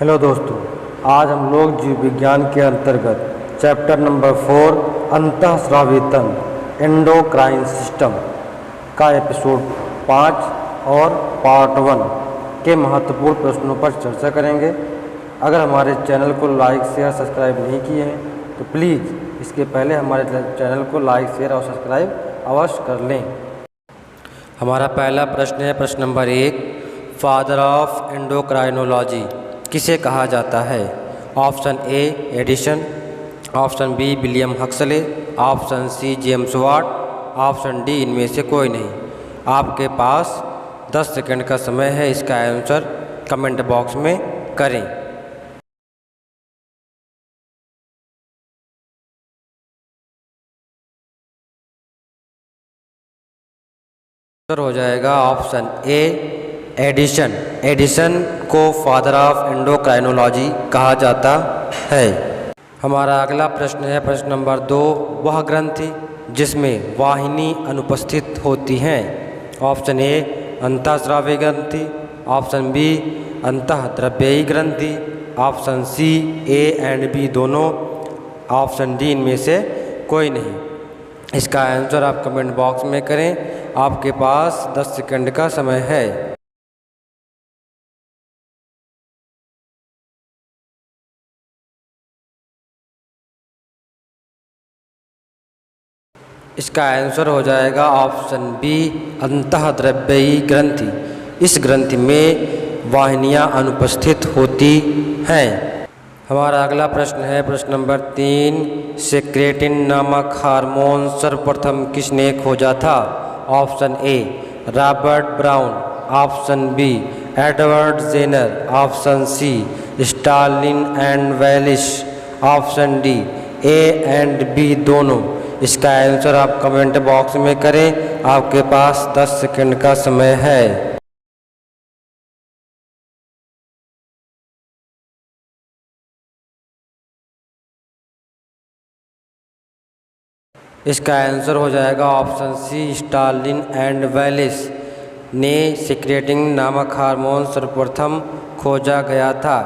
Hello दोस्तों, आज हम लोग जीव विज्ञान के अंतर्गत चैप्टर नंबर 4 अंतःस्रावी तंत्र एंडोक्राइन सिस्टम का एपिसोड 5 और पार्ट 1 के महत्वपूर्ण प्रश्नों पर चर्चा करेंगे। अगर हमारे चैनल को लाइक शेयर सब्सक्राइब नहीं किए हैं तो प्लीज़ इसके पहले हमारे चैनल को लाइक शेयर और सब्सक्राइब अवश्य कर लें। हमारा पहला प्रश्न है प्रश्न नंबर 1, फादर ऑफ एंडोक्राइनोलॉजी किसे कहा जाता है? Option A Edison, option B William Huxley, option C James Watt, option D इनमें से कोई नहीं। आपके पास 10 सेकंड का समय है, इसका आंसर कमेंट बॉक्स में करें। आंसर हो जाएगा ऑप्शन ए एडिसन। एडिसन को फादर ऑफ एंडोक्राइनोलॉजी कहा जाता है। हमारा अगला प्रश्न है प्रश्न नंबर 2, वह ग्रंथि जिसमें वाहिनी अनुपस्थित होती हैं। ऑप्शन ए अंतःस्रावी ग्रंथि, ऑप्शन बी अंतःद्रव्ययी ग्रंथि, option C A and B दोनों, ऑप्शन डी इनमें से कोई नहीं। इसका आंसर आप कमेंट बॉक्स में करें। आपके पास 10 सेकंड का समय है। इसका आंसर हो जाएगा ऑप्शन बी अंतःद्रव्ययी ग्रंथि। इस ग्रंथि में वाहिनियां अनुपस्थित होती हैं। हमारा अगला प्रश्न है प्रश्न नंबर 3, सेक्रेटिन नामक हार्मोन सर्वप्रथम किसने खोजा था? Option A Robert Brown, option B Edward Jenner, option C Stalin and वेलिश, option D A and B दोनों। इसका आंसर आप कमेंट बॉक्स में करें। आपके पास 10 सेकंड का समय है। इसका आंसर हो जाएगा ऑप्शन सी स्टालिन एंड वेलिस ने सेक्रेटिन नामक हार्मोन सर्वप्रथम खोजा गया था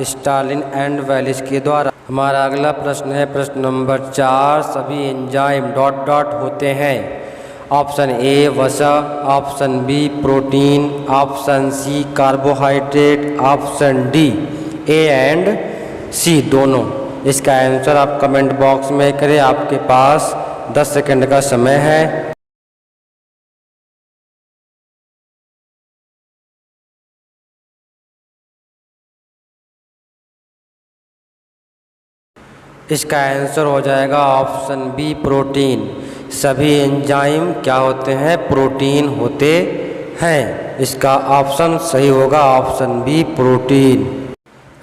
स्टालिन एंड वेलिस के द्वारा। हमारा अगला प्रश्न है प्रश्न नंबर 4, सभी एंजाइम ... होते हैं। ऑप्शन ए वसा, option B protein, option C carbohydrate, option D A and C दोनों। इसका आंसर आप कमेंट बॉक्स में करें। आपके पास 10 सेकंड का समय है। इसका आंसर हो जाएगा ऑप्शन बी प्रोटीन। सभी एंजाइम क्या होते हैं? प्रोटीन होते हैं। इसका ऑप्शन सही होगा ऑप्शन बी प्रोटीन।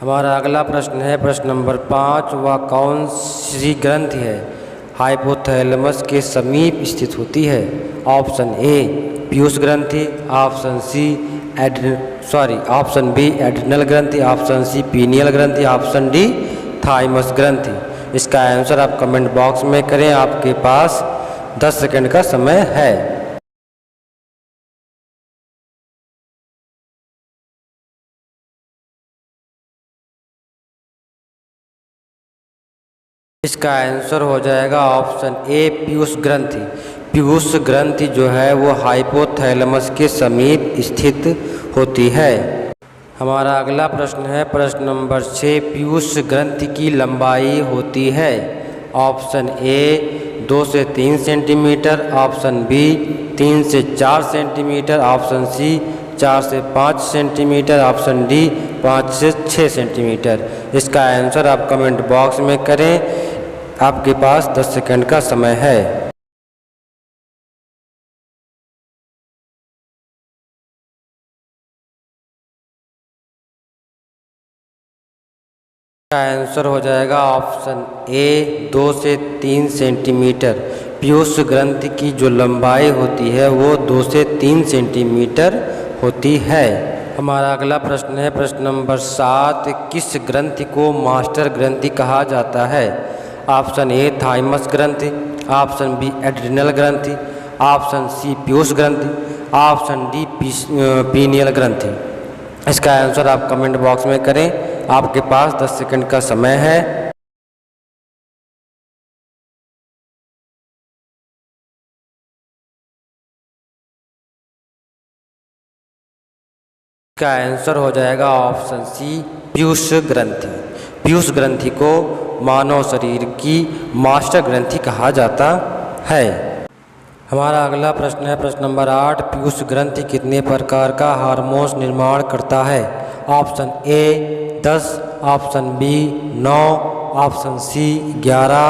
हमारा अगला प्रश्न है प्रश्न नंबर 5, वह कौन सी ग्रंथि है हाइपोथैलेमस के समीप स्थित होती है? ऑप्शन ए पीयूष ग्रंथि, option C option B adrenal ग्रंथि, ऑप्शन सी पीनियल ग्रंथि, ऑप्शन डी थाइमस ग्रंथि। इसका आंसर आप कमेंट बॉक्स में करें। आपके पास 10 सेकंड का समय है। इसका आंसर हो जाएगा ऑप्शन ए पीयूष ग्रंथि। पीयूष ग्रंथि जो है वो हाइपोथैलेमस के समीप स्थित होती है। हमारा अगला प्रश्न है प्रश्न नंबर 6, पीयूष ग्रंथि की लंबाई होती है। ऑप्शन ए 2 से 3 सेंटीमीटर, ऑप्शन बी 3 से 4 सेंटीमीटर, ऑप्शन सी 4 से 5 सेंटीमीटर, ऑप्शन डी 5 से 6 सेंटीमीटर। इसका आंसर आप कमेंट बॉक्स में करें। आपके पास 10 सेकंड का समय है। आंसर हो जाएगा ऑप्शन ए 2 से 3 सेंटीमीटर। पीयूष ग्रंथि की जो लंबाई होती है वो 2 से 3 सेंटीमीटर होती है। हमारा अगला प्रश्न है प्रश्न नंबर 7, किस ग्रंथि को मास्टर ग्रंथि कहा जाता है? ऑप्शन ए थाइमस ग्रंथि, ऑप्शन बी एड्रिनल ग्रंथि, ऑप्शन सी पीयूष ग्रंथि, ऑप्शन डी पीनियल ग्रंथि। इसका आंसर आप कमेंट बॉक्स में करें। आपके पास 10 सेकंड का समय है। इसका आंसर हो जाएगा ऑप्शन सी, पीयूष ग्रंथि। पीयूष ग्रंथि को मानव शरीर की मास्टर ग्रंथि कहा जाता है। हमारा अगला प्रश्न है प्रश्न नंबर 8। पीयूष ग्रंथि कितने प्रकार का हार्मोन्स निर्माण करता है? Option A 10, option B 9, option C 11,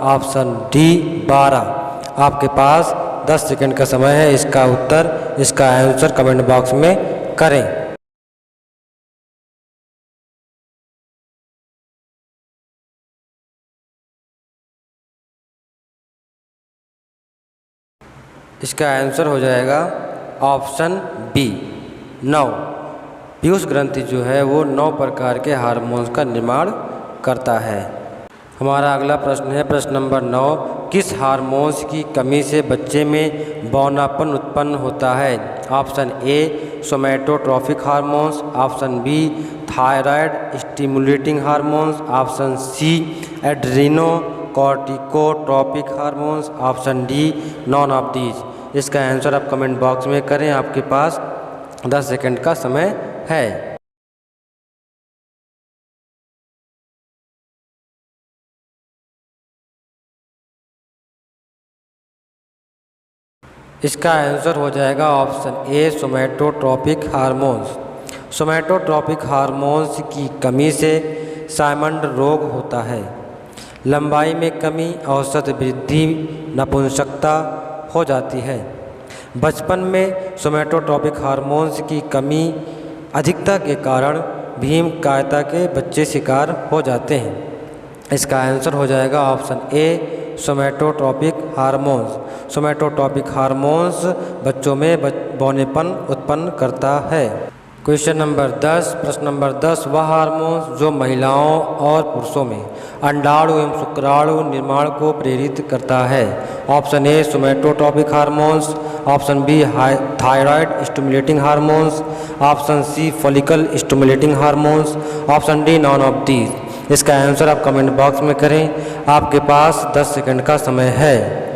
option D 12। आपके पास 10 सेकंड का समय है। इसका आंसर कमेंट बॉक्स में करें। इसका आंसर हो जाएगा ऑप्शन बी 9। पीयूष ग्रंथि जो है वो 9 प्रकार के हार्मोन्स का निर्माण करता है। हमारा अगला प्रश्न है प्रश्न नंबर 9। किस हार्मोन्स की कमी से बच्चे में बौनापन उत्पन्न होता है? Option A somatotropic hormones, option B thyroid stimulating hormones, option C adrenocorticotropic hormones, option D none of these. इसका आंसर आप कमेंट बॉक्स में करें। आपके पास 10 सेकंड का समय है। इसका आंसर हो जाएगा option A somatotropic hormones. सोमैटोट्रोपिक hormones की कमी से साइमंड रोग होता है। लंबाई में कमी, औसत वृद्धि, नपुंसकता हो जाती है। बचपन में सोमैटोट्रोपिक हार्मोन्स की कमी अधिकता के कारण भीम कायता के बच्चे शिकार हो जाते हैं। इसका आंसर हो जाएगा option A somatotropic hormones. सोमैटोट्रोपिक hormones बच्चों में बौनेपन उत्पन्न करता है। Question number 10। प्रश्न नंबर 10। वह हार्मोन्स जो महिलाओं और पुरुषों में अंडाणु एवं शुक्राणु निर्माण को प्रेरित करता है? Option A somatotropic hormones, option B thyroid stimulating hormones, option C follicle stimulating hormones, option D none of these. इसका आंसर आप कमेंट बॉक्स में करें। आपके पास 10 सेकंड का समय है।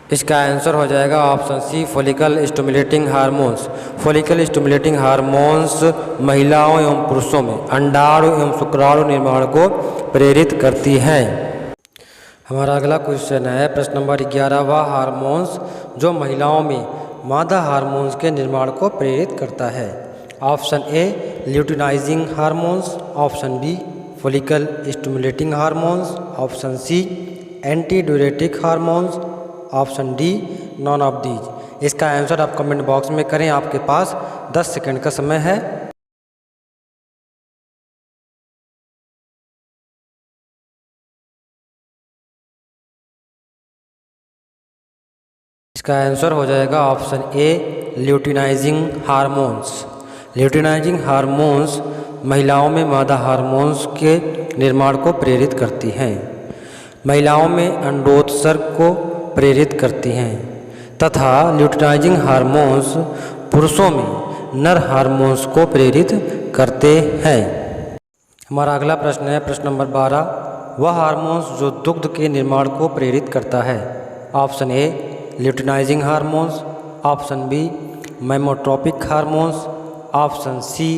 इसका आंसर हो जाएगा option C follicle stimulating hormones. Follicle stimulating hormones महिलाओं एवं पुरुषों में अंडाणु एवं शुक्राणु निर्माण को प्रेरित करती हैं। हमारा अगला क्वेश्चन है प्रश्न नंबर 11। वह हार्मोन्स जो महिलाओं में मादा हार्मोन्स के निर्माण को प्रेरित करता है? Option A luteinizing hormones, option B follicle stimulating hormones, option C anti diuretic hormones, option D none of these. इसका आंसर आप कमेंट बॉक्स में करें। आपके पास 10 सेकंड का समय है। इसका आंसर हो जाएगा option A luteinizing hormones. Luteinising hormones महिलाओं में मादा हार्मोन्स के निर्माण को प्रेरित करती हैं, महिलाओं में अंडोत्सर्ग को प्रेरित करती हैं तथा ल्यूटिनाइजिंग हार्मोन्स पुरुषों में नर हार्मोन्स को प्रेरित करते हैं। हमारा अगला प्रश्न है प्रश्न नंबर 12। वह हार्मोन्स जो दुग्ध के निर्माण को प्रेरित करता है? Option A luteinizing hormones, option B mammotropic hormones, option C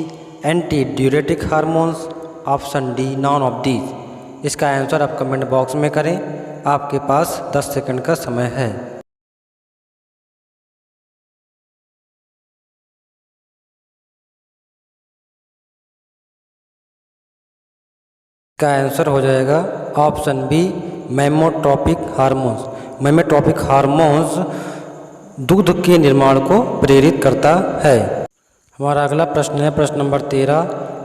anti diuretic hormones, option D none of these. इसका आंसर आप कमेंट बॉक्स में करें। आपके पास 10 सेकंड का समय है। इसका आंसर हो जाएगा option B mammotropic hormones. मैमोट्रोपिक hormones दुग्ध के निर्माण को प्रेरित करता है। हमारा अगला प्रश्न है प्रश्न नंबर 13।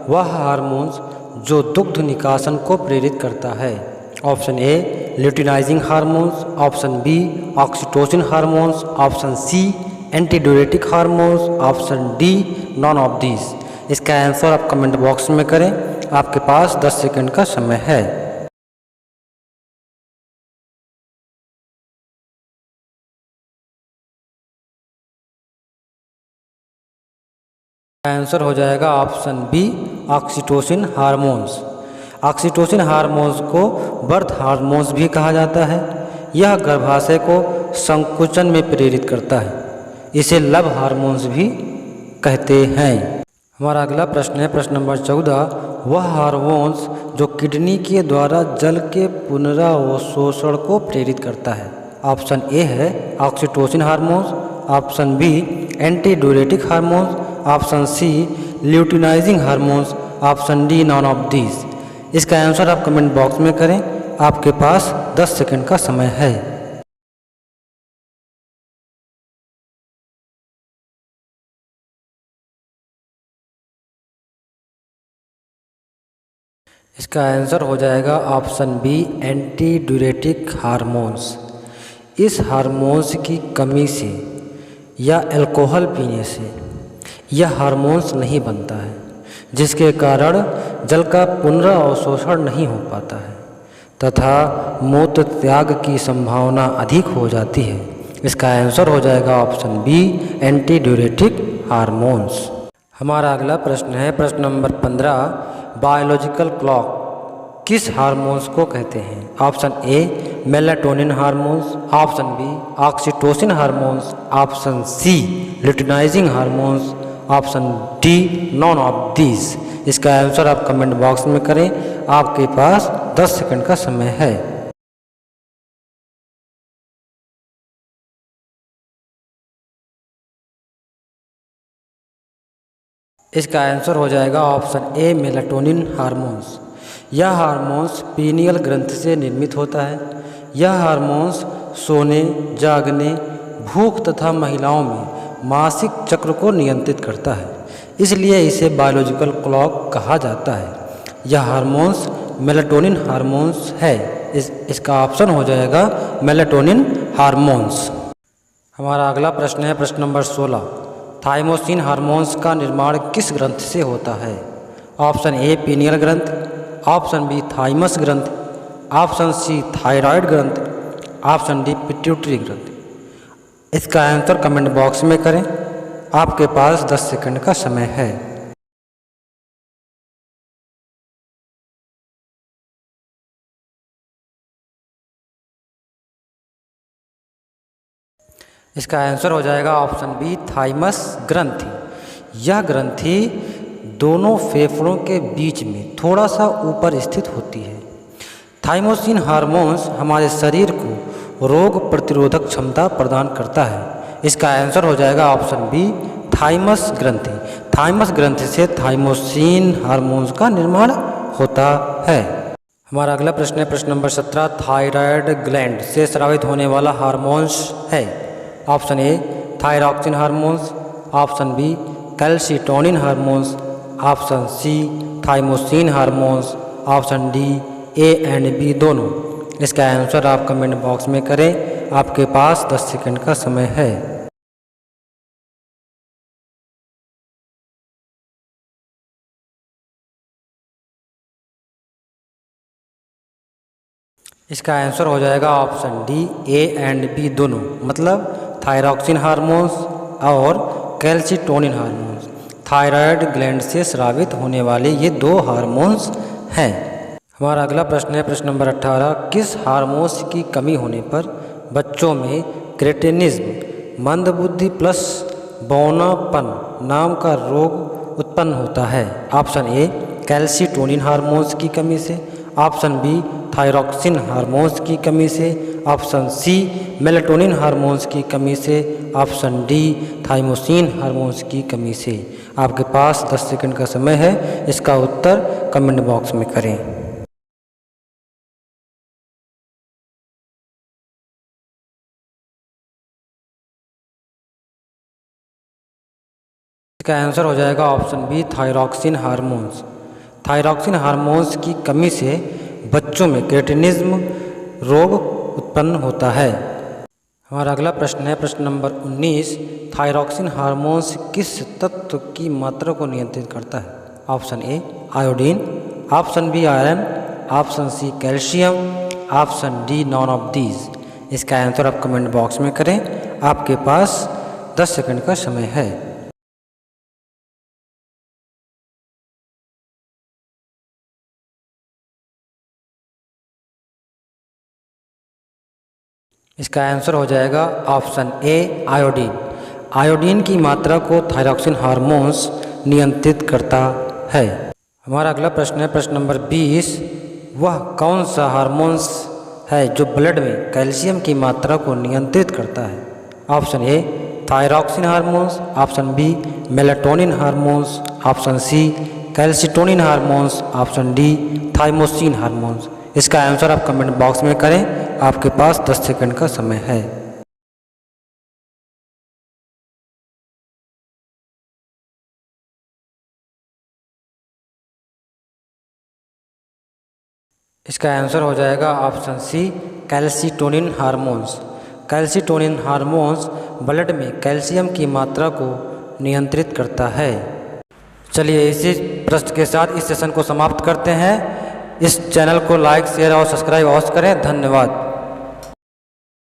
वह हार्मोन्स जो दुग्ध निकासन को प्रेरित करता है? Option A luteinizing hormones, option B oxytocin hormones, option C anti diuretic hormones, option D none of these. इसका आंसर आप कमेंट बॉक्स में करें। आपके पास 10 सेकंड का समय है। आंसर हो जाएगा option B oxytocin hormones. Oxytocin hormones को बर्थ हार्मोन्स भी कहा जाता है। यह गर्भाशय को संकुचन में प्रेरित करता है। इसे लव हार्मोन्स भी कहते हैं। हमारा अगला प्रश्न है प्रश्न नंबर 14। वह हार्मोन्स जो किडनी के द्वारा जल के पुनरावशोषण को प्रेरित करता है। ऑप्शन ए है oxytocin hormones, option B anti diuretic hormones, option C luteinizing hormones, option D none of these. इसका आंसर आप कमेंट बॉक्स में करें। आपके पास 10 सेकंड का समय है। इसका आंसर हो जाएगा option B anti diuretic hormones. इस हार्मोन्स की कमी से या अल्कोहल पीने से यह हार्मोन्स नहीं बनता है, जिसके कारण जल का पुनरावशोषण नहीं हो पाता है तथा मूत्र त्याग की संभावना अधिक हो जाती है। इसका आंसर हो जाएगा option B anti diuretic hormones. हमारा अगला प्रश्न है प्रश्न नंबर 15। बायोलॉजिकल क्लॉक किस हार्मोन्स को कहते हैं। Option A melatonin hormones, option B oxytocin hormones, option C luteinizing hormones, option D none of these. इसका आंसर आप कमेंट बॉक्स में करें। आपके पास 10 सेकंड का समय है। इसका आंसर हो जाएगा ऑप्शन ए मेलाटोनिन हार्मोन्स। यह हार्मोन्स पीनियल ग्रंथि से निर्मित होता है। यह हार्मोन्स सोने, जागने, भूख तथा महिलाओं में मासिक चक्र को नियंत्रित करता है, इसलिए इसे बायोलॉजिकल क्लॉक कहा जाता है। यह हार्मोन्स मेलाटोनिन हार्मोन्स है। इसका ऑप्शन हो जाएगा मेलाटोनिन हार्मोन्स। हमारा अगला प्रश्न है प्रश्न नंबर 16। थाइमोसिन हार्मोन्स का निर्माण किस ग्रंथ से होता है। ऑप्शन ए पीनियल ग्रंथ, ऑप्शन बी थाइमस ग्रंथ, ऑप्शन सी थायराइड ग्रंथ, ऑप्शन डी पिट्यूटरी ग्रंथ। इसका आंसर कमेंट बॉक्स में करें। आपके पास 10 सेकंड का समय है। इसका आंसर हो जाएगा ऑप्शन बी थाइमस ग्रंथि। यह ग्रंथि दोनों फेफड़ों के बीच में थोड़ा सा ऊपर स्थित होती है। थाइमोसिन हार्मोन्स हमारे शरीर को रोग प्रतिरोधक क्षमता प्रदान करता है। इसका आंसर हो जाएगा ऑप्शन बी थाइमस ग्रंथि। थाइमस ग्रंथि से थाइमोसिन हार्मोन्स का निर्माण होता है। हमारा अगला प्रश्न है प्रश्न नंबर 17। थायराइड ग्लैंड से स्रावित होने वाला हार्मोन्स है। Option A thyroxine hormones, option B calcitonin hormones, option C thymosin hormones, option D A and B दोनों। इसका आंसर आप कमेंट बॉक्स में करें। आपके पास 10 सेकंड का समय है। इसका आंसर हो जाएगा option D A and B दोनों, मतलब थायरॉक्सिन हार्मोन्स और कैल्सिटोनिन हार्मोन्स। थायराइड ग्लैंड से स्रावित होने वाले ये 2 हार्मोन्स हैं। हमारा अगला प्रश्न है प्रश्न नंबर 18। किस हार्मोन्स की कमी होने पर बच्चों में क्रेटिनिज्म, मंदबुद्धि प्लस बौनापन नाम का रोग उत्पन्न होता है। ऑप्शन ए कैल्सिटोनिन हार्मोन्स की कमी से, ऑप्शन बी थायरॉक्सिन हार्मोन्स की कमी से, ऑप्शन सी मेलाटोनिन हार्मोन्स की कमी से, ऑप्शन डी थाइमोसिन हार्मोन्स की कमी से। आपके पास 10 सेकंड का समय है। इसका उत्तर कमेंट बॉक्स में करें। इसका आंसर हो जाएगा option B thyroxine hormones. Thyroxine hormones की कमी से बच्चों में क्रेटिनिज्म रोग उत्पन्न होता है। हमारा अगला प्रश्न है प्रश्न नंबर 19। थायरॉक्सिन हार्मोन्स किस तत्व की मात्रा को नियंत्रित करता है। Option A iodine, option B iron, option C calcium, option D none of these. इसका आंसर आप कमेंट बॉक्स में करें। आपके पास 10 सेकंड का समय है। इसका आंसर हो जाएगा ऑप्शन ए आयोडीन। आयोडीन की मात्रा को थायरॉक्सिन हार्मोन्स नियंत्रित करता है। हमारा अगला प्रश्न है प्रश्न नंबर 20। वह कौन सा हार्मोन्स है जो ब्लड में कैल्शियम की मात्रा को नियंत्रित करता है? Option A thyroxine hormones, option B melatonin hormones, option C calcitonin hormones, option D thymosin hormones. इसका आंसर आप कमेंट बॉक्स में करें। आपके पास 10 सेकंड का समय है। इसका आंसर हो जाएगा option C calcitonin hormones. Calcitonin hormones blood में कैल्शियम की मात्रा को नियंत्रित करता है। चलिए इसी प्रश्न के साथ इस सेशन को समाप्त करते हैं। इस चैनल को लाइक शेयर और सब्सक्राइब अवश्य करें। धन्यवाद।